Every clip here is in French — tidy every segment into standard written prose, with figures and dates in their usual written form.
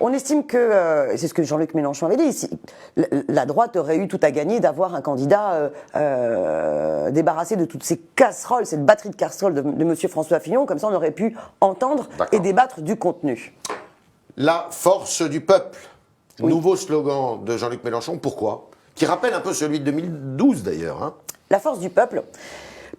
On estime que, c'est ce que Jean-Luc Mélenchon avait dit, la droite aurait eu tout à gagner d'avoir un candidat débarrassé de toutes ces casseroles, cette batterie de casseroles de M. François Fillon, comme ça on aurait pu entendre et débattre du contenu. La force du peuple, nouveau slogan de Jean-Luc Mélenchon, pourquoi? Qui rappelle un peu celui de 2012 d'ailleurs. Hein. La force du peuple,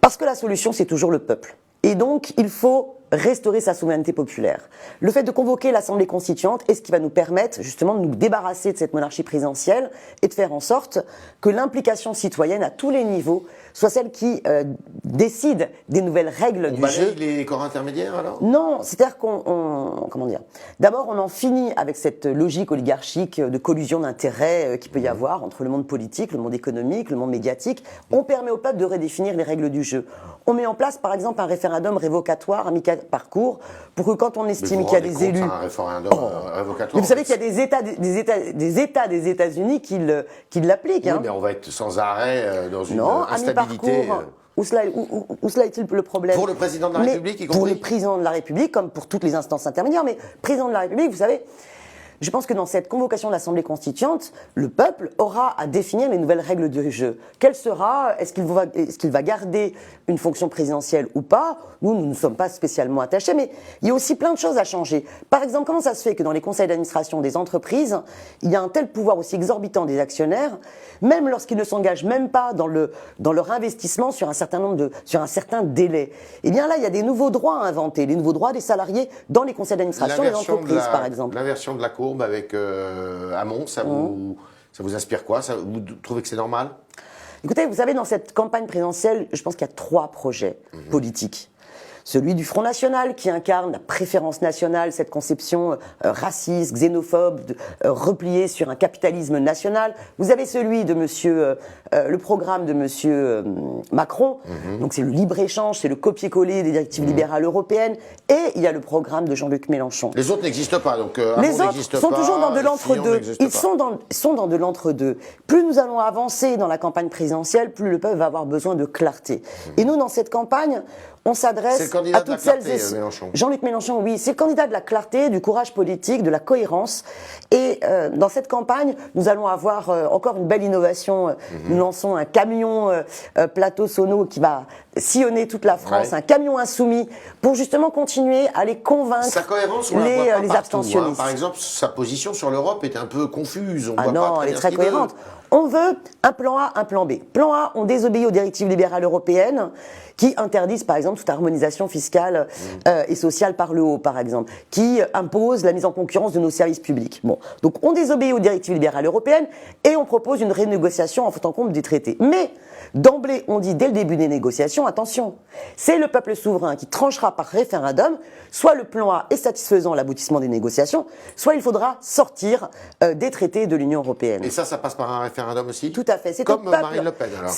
parce que la solution c'est toujours le peuple. Et donc il faut restaurer sa souveraineté populaire. Le fait de convoquer l'Assemblée constituante est ce qui va nous permettre justement de nous débarrasser de cette monarchie présidentielle et de faire en sorte que l'implication citoyenne à tous les niveaux soit celle qui décide des nouvelles règles du jeu. On balaye les corps intermédiaires alors? Non, c'est-à-dire comment dire? D'abord, on en finit avec cette logique oligarchique de collusion d'intérêts qu'il peut y avoir entre le monde politique, le monde économique, le monde médiatique. On permet au peuple de redéfinir les règles du jeu. On met en place, par exemple, un référendum révocatoire à mi-parcours pour que quand on estime qu'il y a des élus... Un référendum révocatoire. Mais vous savez qu'il y a des États des États-Unis qui l'appliquent. Oui, mais on va être sans arrêt dans une instabilité. Où cela est-il le problème? Pour le président de la République, y compris? Pour le président de la République, comme pour toutes les instances intermédiaires, mais président de la République, vous savez, je pense que dans cette convocation de l'Assemblée constituante, le peuple aura à définir les nouvelles règles du jeu. Quelle sera? Est-ce qu'il va garder une fonction présidentielle ou pas? Nous ne sommes pas spécialement attachés, mais il y a aussi plein de choses à changer. Par exemple, comment ça se fait que dans les conseils d'administration des entreprises, il y a un tel pouvoir aussi exorbitant des actionnaires, même lorsqu'ils ne s'engagent même pas dans leur investissement sur un certain délai? Eh bien là, il y a des nouveaux droits à inventer, les nouveaux droits des salariés dans les conseils d'administration des entreprises, par exemple. L'inversion de la courbe avec Hamon, ça vous inspire quoi? Vous trouvez que c'est normal? Écoutez, vous savez, dans cette campagne présidentielle, je pense qu'il y a 3 projets politiques. Celui du Front National, qui incarne la préférence nationale, cette conception raciste, xénophobe, repliée sur un capitalisme national. Vous avez celui de le programme de monsieur Macron, donc c'est le libre-échange, c'est le copier-coller des directives libérales européennes, et il y a le programme de Jean-Luc Mélenchon. Les autres n'existent pas, donc les autres sont toujours dans de l'entre-deux. Ils sont dans de l'entre-deux. Plus nous allons avancer dans la campagne présidentielle, plus le peuple va avoir besoin de clarté. Et nous, dans cette campagne, on s'adresse à toutes celles et ceux. Jean-Luc Mélenchon, oui, c'est le candidat de la clarté, du courage politique, de la cohérence. Et dans cette campagne, nous allons avoir encore une belle innovation. Nous lançons un camion plateau sono qui va sillonner toute la France, un camion insoumis, pour justement continuer à les convaincre. Sa cohérence, on les abstentionnistes. Par exemple, sa position sur l'Europe est un peu confuse. Non, elle est très cohérente. On veut un plan A, un plan B. Plan A, on désobéit aux directives libérales européennes qui interdisent, par exemple, toute harmonisation fiscale et sociale par le haut, par exemple, qui imposent la mise en concurrence de nos services publics. Bon, donc on désobéit aux directives libérales européennes et on propose une renégociation en tenant compte des traités. Mais d'emblée, on dit dès le début des négociations, attention, c'est le peuple souverain qui tranchera par référendum, soit le plan A est satisfaisant à l'aboutissement des négociations, soit il faudra sortir des traités de l'Union européenne. Et ça passe par un référendum aussi? Tout à fait. C'est comme Marine Le Pen, alors.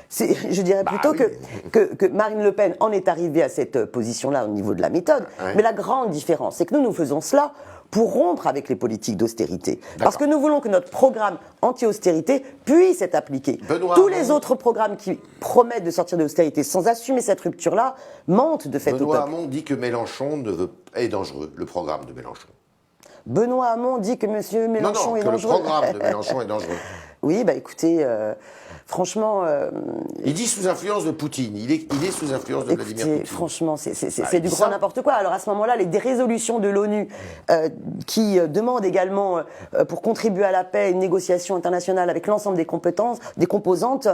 Je dirais plutôt que Marine Le Pen en est arrivée à cette position-là au niveau de la méthode. Mais la grande différence, c'est que nous faisons cela pour rompre avec les politiques d'austérité. Parce que nous voulons que notre programme anti-austérité puisse être appliqué. Tous les autres programmes qui promettent de sortir de l'austérité sans assumer cette rupture-là mentent de fait au peuple. Benoît Hamon dit que Mélenchon est dangereux, le programme de Mélenchon. Benoît Hamon dit que M. Mélenchon est dangereux. Non, que le programme de Mélenchon est dangereux. Oui, bah écoutez, franchement... il dit sous influence de Poutine. Il est sous influence de Vladimir Poutine. Franchement, c'est du grand n'importe quoi. Alors à ce moment-là, les résolutions de l'ONU qui demandent également, pour contribuer à la paix, une négociation internationale avec l'ensemble des composantes,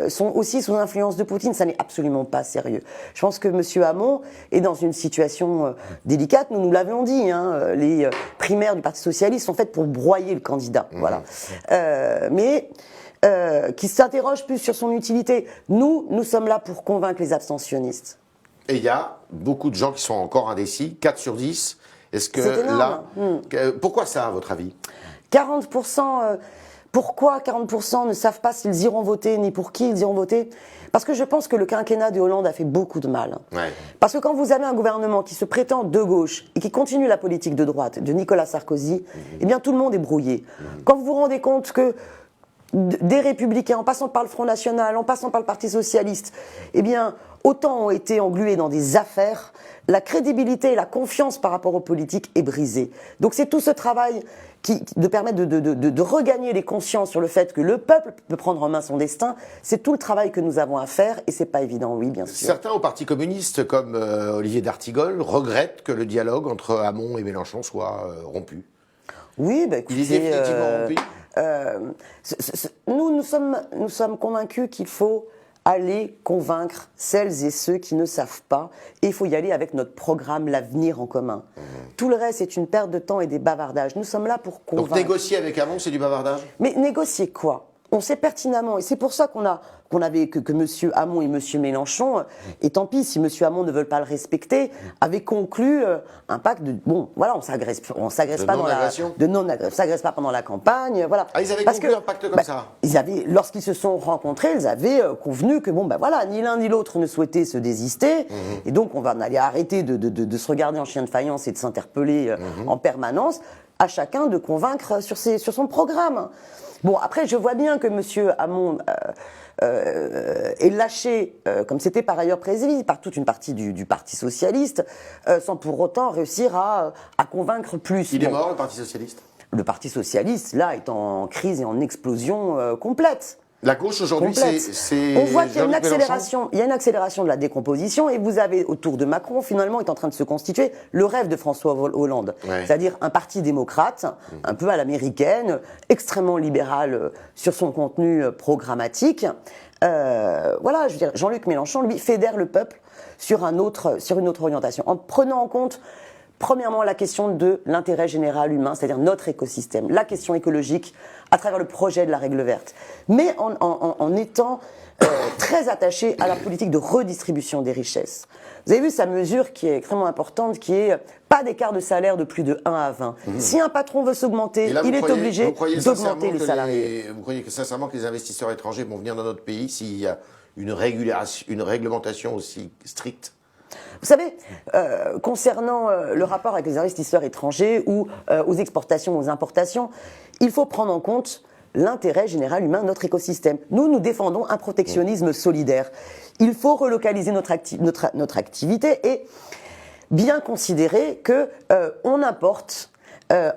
sont aussi sous influence de Poutine. Ça n'est absolument pas sérieux. Je pense que M. Hamon est dans une situation délicate. Nous l'avions dit, hein, les primaires du Parti socialiste sont faites pour broyer le candidat. Voilà. Mais qui s'interroge plus sur son utilité. Nous sommes là pour convaincre les abstentionnistes. Et il y a beaucoup de gens qui sont encore indécis, 4 sur 10. Est-ce que là... Pourquoi ça, à votre avis? 40%... Pourquoi 40% ne savent pas s'ils iront voter, ni pour qui ils iront voter? Parce que je pense que le quinquennat de Hollande a fait beaucoup de mal. Ouais. Parce que quand vous avez un gouvernement qui se prétend de gauche et qui continue la politique de droite de Nicolas Sarkozy, eh bien tout le monde est brouillé. Quand vous vous rendez compte que des Républicains, en passant par le Front National, en passant par le Parti Socialiste, eh bien, autant ont été englués dans des affaires, la crédibilité et la confiance par rapport aux politiques est brisée. Donc c'est tout ce travail de permettre de regagner les consciences sur le fait que le peuple peut prendre en main son destin. C'est tout le travail que nous avons à faire et c'est pas évident, oui, bien sûr. Certains au Parti communiste, comme Olivier d'Artigol, regrettent que le dialogue entre Hamon et Mélenchon soit rompu. Oui, bah, écoutez, Il est définitivement rompu. Nous sommes convaincus qu'il faut aller convaincre celles et ceux qui ne savent pas. Et il faut y aller avec notre programme, l'avenir en commun. Tout le reste, c'est une perte de temps et des bavardages. Nous sommes là pour convaincre. Donc négocier avec Hamon, c'est du bavardage? Mais négocier quoi? On sait pertinemment, et c'est pour ça que M. Hamon et M. Mélenchon, et tant pis si M. Hamon ne veut pas le respecter, avaient conclu un pacte de, bon, voilà, on s'agresse pas s'agresse pas pendant la campagne, voilà. Ah, ils avaient conclu un pacte comme ça? Lorsqu'ils se sont rencontrés, ils avaient convenu que, bon, ben voilà, ni l'un ni l'autre ne souhaitait se désister, et donc on allait arrêter de se regarder en chien de faïence et de s'interpeller en permanence, à chacun de convaincre sur son programme. Bon, après, je vois bien que M. Hamon est lâché, comme c'était par ailleurs prévu, par toute une partie du Parti socialiste, sans pour autant réussir à convaincre plus. Il est mort, le Parti socialiste? Le Parti socialiste, là, est en crise et en explosion complète. La gauche aujourd'hui, c'est on voit qu'il y a une accélération, de la décomposition, et vous avez autour de Macron, finalement, est en train de se constituer le rêve de François Hollande, c'est-à-dire un parti démocrate, un peu à l'américaine, extrêmement libéral sur son contenu programmatique. Voilà, je veux dire, Jean-Luc Mélenchon, lui, fédère le peuple sur une autre orientation, en prenant en compte premièrement, la question de l'intérêt général humain, c'est-à-dire notre écosystème, la question écologique à travers le projet de la règle verte, mais en étant très attaché à la politique de redistribution des richesses. Vous avez vu sa mesure qui est extrêmement importante, qui est pas d'écart de salaire de plus de 1 à 20. Si un patron veut s'augmenter, il est obligé d'augmenter les salariés. Vous croyez que sincèrement que les investisseurs étrangers vont venir dans notre pays s'il y a une réglementation aussi stricte? Vous savez, concernant le rapport avec les investisseurs étrangers ou aux exportations, aux importations, il faut prendre en compte l'intérêt général humain de notre écosystème. Nous défendons un protectionnisme solidaire. Il faut relocaliser notre activité et bien considérer qu'on importe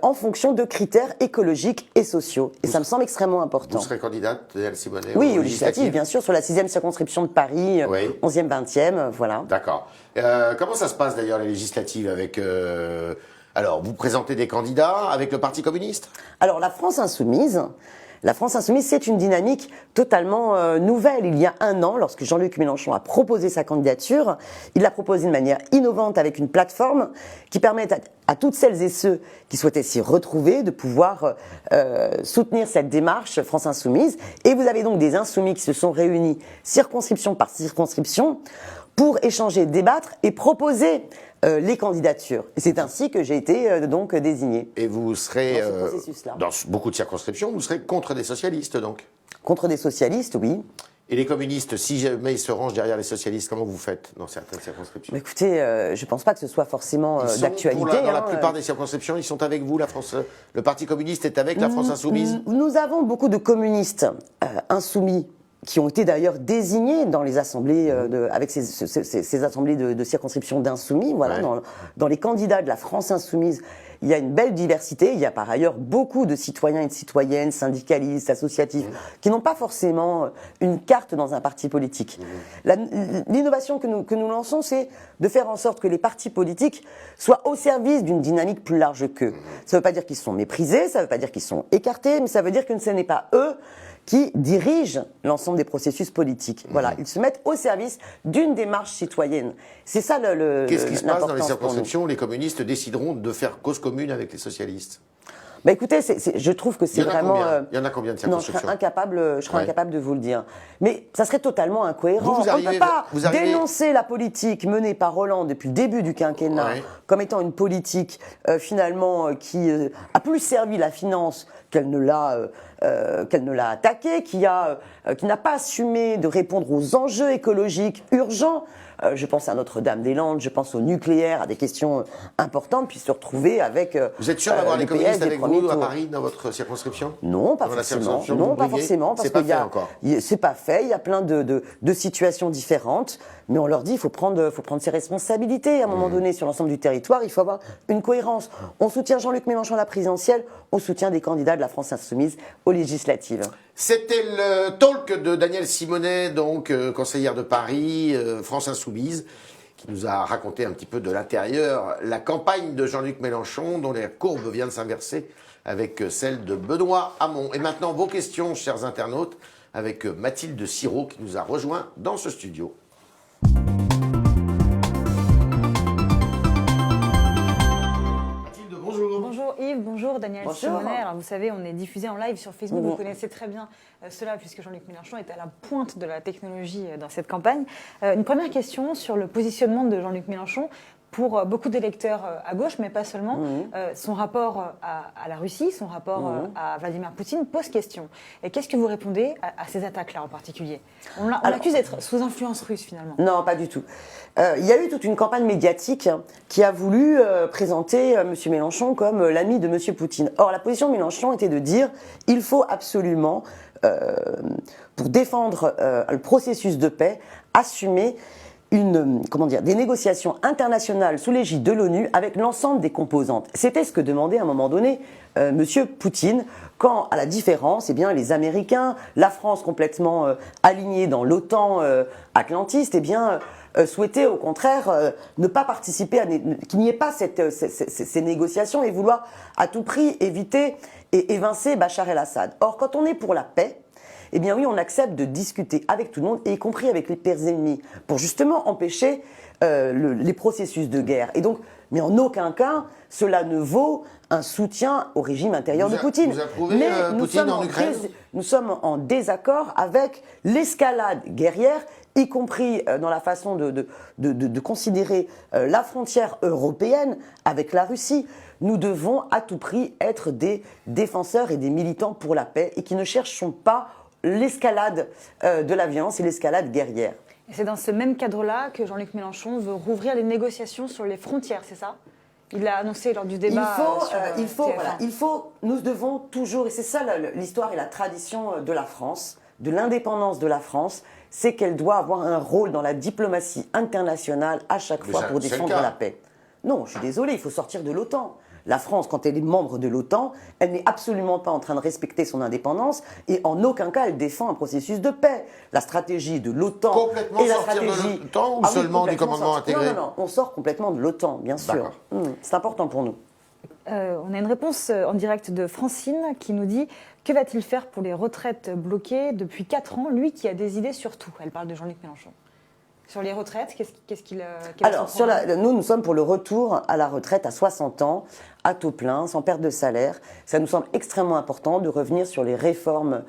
en fonction de critères écologiques et sociaux. Et ça me semble extrêmement important. Vous serez candidate, Yael Simonet? Oui, aux législatives, bien sûr, sur la 6e circonscription de Paris, 11e, 20e, voilà. D'accord. Comment ça se passe d'ailleurs, les législatives avec... Alors, vous présentez des candidats avec le Parti communiste? Alors, la France Insoumise, c'est une dynamique totalement nouvelle. Il y a 1 an, lorsque Jean-Luc Mélenchon a proposé sa candidature, il l'a proposé de manière innovante avec une plateforme qui permet à toutes celles et ceux qui souhaitaient s'y retrouver de pouvoir soutenir cette démarche France Insoumise. Et vous avez donc des insoumis qui se sont réunis circonscription par circonscription pour échanger, débattre et proposer les candidatures. Et c'est ainsi que j'ai été donc désigné. Et vous serez, dans ce processus-là. Dans beaucoup de circonscriptions, vous serez contre des socialistes donc? Contre des socialistes, oui. Et les communistes, si jamais ils se rangent derrière les socialistes, comment vous faites dans certaines circonscriptions? Écoutez, je ne pense pas que ce soit forcément d'actualité. Dans la plupart des circonscriptions, ils sont avec vous, le Parti communiste est avec la France Insoumise? Nous avons beaucoup de communistes insoumis qui ont été d'ailleurs désignés dans les assemblées, avec ces assemblées de circonscription d'insoumis. Voilà, dans les candidats de la France Insoumise, il y a une belle diversité. Il y a par ailleurs beaucoup de citoyens et de citoyennes, syndicalistes, associatifs, qui n'ont pas forcément une carte dans un parti politique. L'innovation que nous lançons, c'est de faire en sorte que les partis politiques soient au service d'une dynamique plus large qu'eux. Ça ne veut pas dire qu'ils sont méprisés, ça ne veut pas dire qu'ils sont écartés, mais ça veut dire que ce n'est pas eux qui dirigent l'ensemble des processus politiques. Voilà, ils se mettent au service d'une démarche citoyenne. C'est ça Qu'est-ce qui se passe dans les circonscriptions où les communistes décideront de faire cause commune avec les socialistes? Bah écoutez, je trouve que c'est vraiment... Il y en a combien de Non, circonscriptions? je serais incapable de vous le dire. Mais ça serait totalement incohérent. On ne peut pas dénoncer la politique menée par Hollande depuis le début du quinquennat comme étant une politique finalement qui a plus servi la finance qu'elle ne l'a attaquée, qui n'a pas assumé de répondre aux enjeux écologiques urgents. je pense à Notre-Dame-des-Landes, je pense au nucléaire, à des questions importantes, puis se retrouver avec Vous êtes sûr d'avoir les PS communistes des avec premiers vous à tours. Paris, dans votre circonscription? Non, pas Dans la forcément. circonscription Non, que vous pas briguez, forcément, parce c'est pas qu'il y fait a, encore. c'est pas fait. Il y a plein de situations différentes, mais on leur dit il faut prendre ses responsabilités à un moment donné sur l'ensemble du territoire. Il faut avoir une cohérence. On soutient Jean-Luc Mélenchon à la présidentielle, on soutient des candidats de la France insoumise aux législatives. C'était le talk de Danielle Simonet, donc conseillère de Paris, France Insoumise, qui nous a raconté un petit peu de l'intérieur la campagne de Jean-Luc Mélenchon, dont la courbe vient de s'inverser avec celle de Benoît Hamon. Et maintenant, vos questions, chers internautes, avec Mathilde Sirot, qui nous a rejoint dans ce studio. Mathilde, bonjour. Bonjour Yves, bonjour Daniel Bonjour. Simonet. Alors vous savez, on est diffusé en live sur Facebook, Bonjour. vous connaissez très bien cela puisque Jean-Luc Mélenchon est à la pointe de la technologie dans cette campagne. Une première question sur le positionnement de Jean-Luc Mélenchon pour beaucoup d'électeurs à gauche, mais pas seulement. Son rapport à la Russie, son rapport à Vladimir Poutine pose question. Et qu'est-ce que vous répondez à ces attaques-là en particulier? On l'accuse d'être sous influence russe finalement. Non, pas du tout. Il y a eu toute une campagne médiatique qui a voulu présenter M. Mélenchon comme l'ami de M. Poutine. Or, la position de Mélenchon était de dire il faut absolument, pour défendre le processus de paix, assumer des négociations internationales sous l'égide de l'ONU avec l'ensemble des composantes. C'était ce que demandait à un moment donné M. Poutine, quand, à la différence, eh bien, les Américains, la France complètement alignée dans l'OTAN atlantiste, eh bien, souhaitaient au contraire ne pas participer, qu'il n'y ait pas ces négociations et vouloir à tout prix éviter et évincer Bachar el-Assad. Or, quand on est pour la paix, eh bien oui, on accepte de discuter avec tout le monde, et y compris avec les pires ennemis, pour justement empêcher les processus de guerre. Et donc, mais en aucun cas, cela ne vaut un soutien au régime intérieur de Poutine. Vous approuvez mais Poutine en Ukraine? Nous sommes en désaccord avec l'escalade guerrière, y compris dans la façon de considérer la frontière européenne avec la Russie. Nous devons à tout prix être des défenseurs et des militants pour la paix et qui ne cherchons pas l'escalade de la violence et l'escalade guerrière. Et c'est dans ce même cadre-là que Jean-Luc Mélenchon veut rouvrir les négociations sur les frontières, c'est ça? Il l'a annoncé lors du débat nous devons toujours, et c'est ça l'histoire et la tradition de la France, de l'indépendance de la France, c'est qu'elle doit avoir un rôle dans la diplomatie internationale à chaque fois pour défendre la paix. Non, je suis désolé, il faut sortir de l'OTAN. La France, quand elle est membre de l'OTAN, elle n'est absolument pas en train de respecter son indépendance et en aucun cas elle défend un processus de paix. La stratégie de l'OTAN complètement et la sortir stratégie de l'OTAN ou seulement du commandement intégré? Non, on sort complètement de l'OTAN, bien sûr. C'est important pour nous. On a une réponse en direct de Francine qui nous dit « Que va-t-il faire pour les retraites bloquées depuis 4 ans, lui qui a des idées sur tout ?» Elle parle de Jean-Luc Mélenchon. Sur les retraites, qu'est-ce qu'il Alors, nous sommes pour le retour à la retraite à 60 ans, à taux plein, sans perte de salaire. Ça nous semble extrêmement important de revenir sur les réformes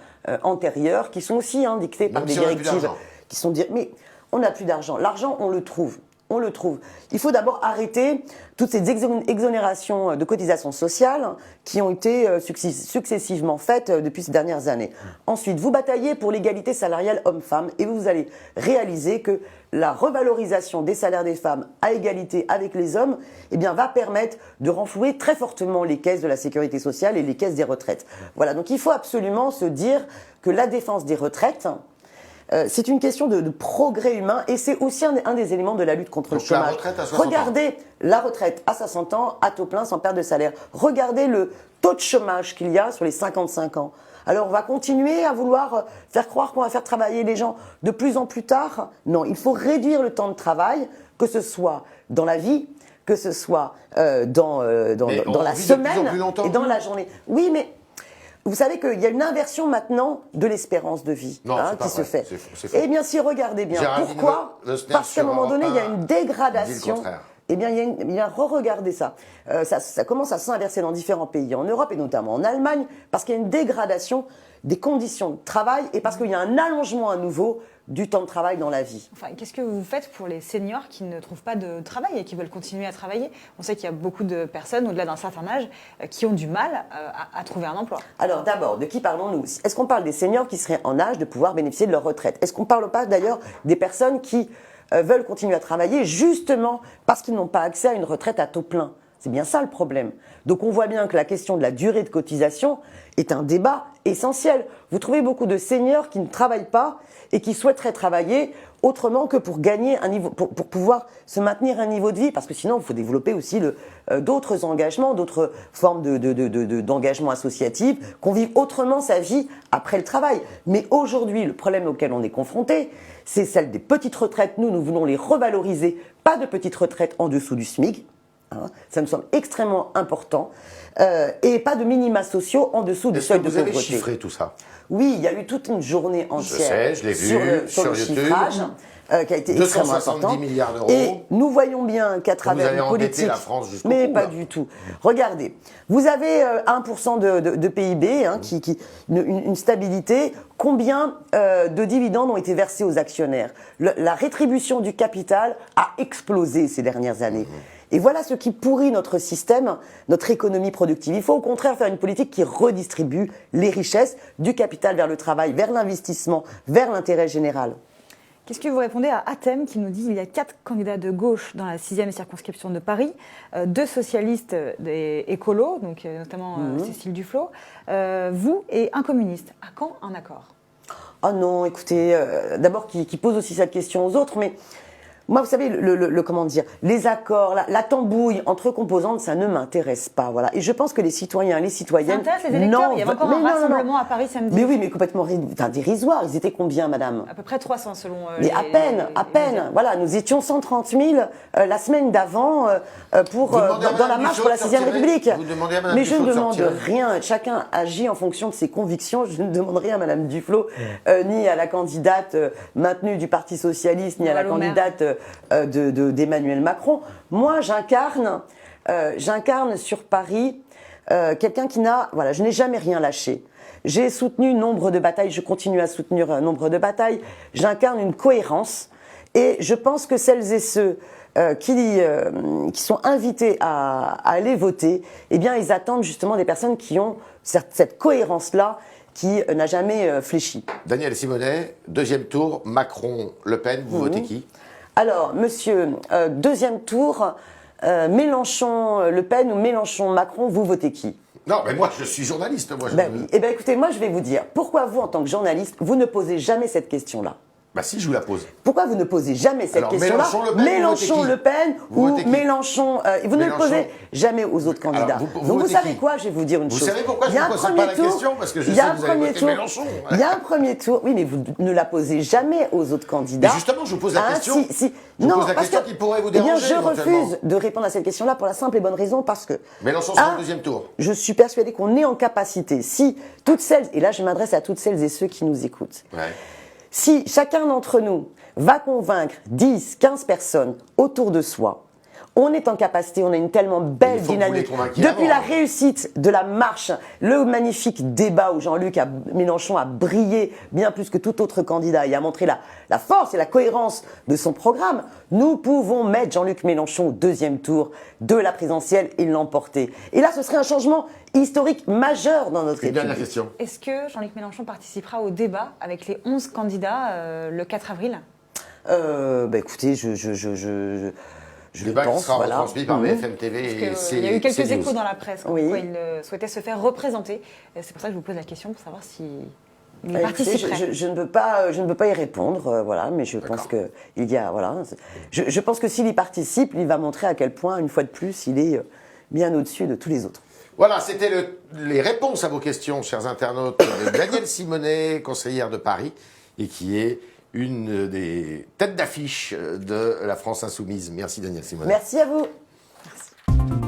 antérieures, qui sont aussi dictées par des directives qui sont mais on n'a plus d'argent. L'argent, on le trouve. On le trouve. Il faut d'abord arrêter toutes ces exonérations de cotisations sociales qui ont été successivement faites depuis ces dernières années. Ensuite, vous bataillez pour l'égalité salariale homme-femme et vous allez réaliser que la revalorisation des salaires des femmes à égalité avec les hommes va permettre de renflouer très fortement les caisses de la sécurité sociale et les caisses des retraites. Voilà, donc il faut absolument se dire que la défense des retraites, c'est une question de progrès humain et c'est aussi un des éléments de la lutte contre le chômage. La retraite à 60 Regardez la retraite à 60 ans, à taux plein, sans perte de salaire. Regardez le taux de chômage qu'il y a sur les 55 ans. Alors on va continuer à vouloir faire croire qu'on va faire travailler les gens de plus en plus tard. Non, il faut réduire le temps de travail, que ce soit dans la vie, que ce soit dans la semaine et dans la journée. Oui, mais vous savez qu'il y a une inversion maintenant de l'espérance de vie qui se fait. C'est faux. Eh bien, si regardez bien, pourquoi? Parce qu'à un moment donné, il y a une dégradation. Eh bien, il y a re-regardez ça. Ça commence à s'inverser dans différents pays en Europe et notamment en Allemagne parce qu'il y a une dégradation des conditions de travail et parce qu'il y a un allongement à nouveau du temps de travail dans la vie. Enfin, qu'est-ce que vous faites pour les seniors qui ne trouvent pas de travail et qui veulent continuer à travailler? On sait qu'il y a beaucoup de personnes au-delà d'un certain âge qui ont du mal à trouver un emploi. Alors d'abord, de qui parlons-nous? Est-ce qu'on parle des seniors qui seraient en âge de pouvoir bénéficier de leur retraite? Est-ce qu'on ne parle pas d'ailleurs des personnes qui veulent continuer à travailler justement parce qu'ils n'ont pas accès à une retraite à taux plein. C'est bien ça le problème. Donc on voit bien que la question de la durée de cotisation est un débat essentiel. Vous trouvez beaucoup de seniors qui ne travaillent pas et qui souhaiteraient travailler autrement que pour gagner un niveau, pour pouvoir se maintenir un niveau de vie, parce que sinon il faut développer aussi d'autres engagements, d'autres formes d'engagement associatif, qu'on vive autrement sa vie après le travail. Mais aujourd'hui, le problème auquel on est confronté, c'est celle des petites retraites. Nous voulons les revaloriser, pas de petites retraites en dessous du SMIC. Ça me semble extrêmement important. Et pas de minima sociaux en dessous du seuil de pauvreté. Vous avez chiffré tout ça? Oui, il y a eu toute une journée entière je l'ai vu, sur le YouTube. chiffrage qui a été extrêmement important. 270 milliards d'euros. Et nous voyons bien qu'à travers une politique, la France jusqu'au mais bout, pas là. du tout. Regardez, vous avez 1% de PIB, une stabilité. Combien de dividendes ont été versés aux actionnaires? La rétribution du capital a explosé ces dernières années. Et voilà ce qui pourrit notre système, notre économie productive. Il faut au contraire faire une politique qui redistribue les richesses du capital vers le travail, vers l'investissement, vers l'intérêt général. Qu'est-ce que vous répondez à Athème qui nous dit qu'il y a 4 candidats de gauche dans la 6e circonscription de Paris, 2 socialistes des écolos, donc notamment Cécile Duflot, vous et un communiste. À quand un accord? Oh non, écoutez, d'abord qui pose aussi cette question aux autres, mais moi, vous savez, comment dire, les accords, la tambouille entre composantes, ça ne m'intéresse pas, voilà. Et je pense que les citoyens, les citoyennes, ça intéresse les électeurs. Il y avait encore un rassemblement à Paris samedi. Mais oui, mais complètement dérisoire. Ils étaient combien, madame? À peu près 300 selon. Mais à peine. Voilà, nous étions 130 000 la semaine d'avant dans la marche pour la 6e République. Vous demandez à Madame Mais je ne Duflot de demande sortir. rien. Chacun agit en fonction de ses convictions. Je ne demande rien à Madame Duflot, ni à la candidate maintenue du Parti socialiste, ni à la candidate d'Emmanuel Macron. Moi, j'incarne sur Paris quelqu'un qui je n'ai jamais rien lâché. J'ai soutenu nombre de batailles, je continue à soutenir nombre de batailles. J'incarne une cohérence et je pense que celles et ceux qui sont invités à aller voter, eh bien, ils attendent justement des personnes qui ont cette cohérence-là qui n'a jamais fléchi. Daniel Simonet, deuxième tour, Macron-Le Pen, vous votez qui? Alors, monsieur, deuxième tour, Mélenchon-Le Pen ou Mélenchon-Macron, vous votez qui? Non, mais moi, je suis journaliste. Moi, Oui. Eh bien, écoutez, moi, je vais vous dire, pourquoi vous, en tant que journaliste, vous ne posez jamais cette question-là? Bah si, je vous la pose. Pourquoi vous ne posez jamais cette question-là? Mélenchon-Le Pen ou Mélenchon, vous ne le posez jamais aux autres candidats. Alors, Donc vous savez quoi? Je vais vous dire une chose. Vous savez pourquoi je ne pose pas la question? Parce que je sais que vous allez voter Mélenchon. Il y a un premier tour. Oui, mais vous ne la posez jamais aux autres candidats. Mais justement, je vous pose la question. Je vous pose la question qui pourrait vous déranger. Je refuse de répondre à cette question-là pour la simple et bonne raison parce que Mélenchon sera au deuxième tour. Je suis persuadée qu'on est en capacité, si toutes celles, et là je m'adresse à toutes celles et ceux qui nous écoutent, si chacun d'entre nous va convaincre 10, 15 personnes autour de soi, on est en capacité, on a une tellement belle dynamique. Depuis la réussite de la marche, le magnifique débat où Jean-Luc Mélenchon a brillé bien plus que tout autre candidat et a montré la force et la cohérence de son programme, nous pouvons mettre Jean-Luc Mélenchon au deuxième tour de la présidentielle et l'emporter. Et là, ce serait un changement historique majeur dans notre République. Dernière question. Est-ce que Jean-Luc Mélenchon participera au débat avec les 11 candidats le 4 avril? Écoutez, je débat pense, qui sera retransmis par BFM TV et il y a eu quelques échos dans la presse quoi il souhaitait se faire représenter. C'est pour ça que je vous pose la question, pour savoir si il participerait. Je ne peux pas y répondre, mais je pense que je pense que s'il y participe, il va montrer à quel point, une fois de plus, il est bien au-dessus de tous les autres. Voilà, c'était les réponses à vos questions, chers internautes, de Danielle Simonet, conseillère de Paris, et qui est une des têtes d'affiche de la France Insoumise. Merci Danielle Simonet. Merci à vous. Merci.